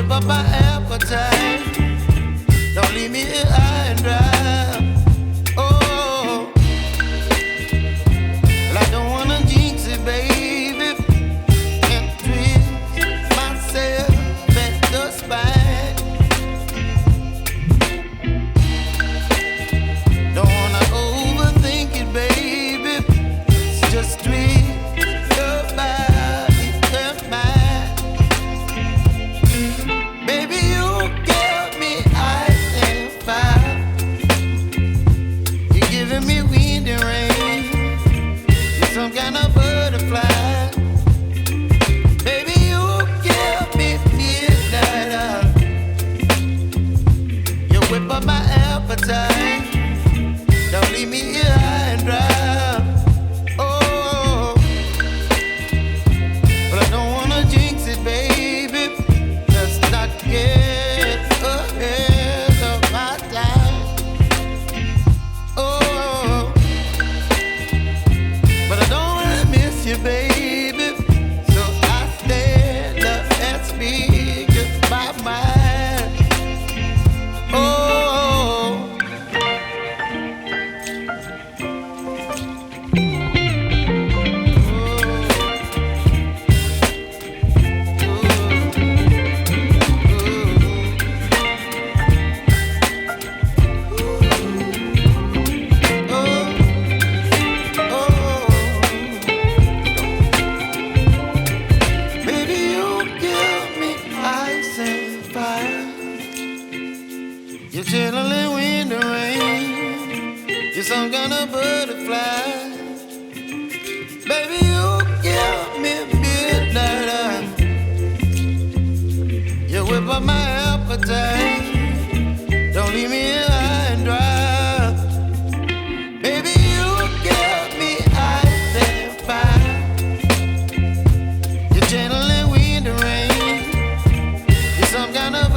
whip up my appetite. Don't leave me here high and dry. Oh, well, I don't wanna jinx it, baby, and twist myself at the spine. Don't wanna overthink it, baby. It's just twist your body and mine. Baby, you give me ice and fire. You're giving me wind and rain. You're some kind of butterfly. Baby, you give me midnight. You whip up my appetite. Don't leave me here high and dry. Oh, but I don't wanna jinx it, baby. Let's not get ahead of my time. Oh, but I don't wanna miss you, baby. So I stand up and speak just my mind. Oh. Baby, you give me ice and fire. You're chilling wind and rain. You're some kind of butterfly. Baby, you give me midnight. You whip up my appetite. Don't leave me here high and dry. Baby, you give me ice and fire. You're channeling wind and rain. You're some kind of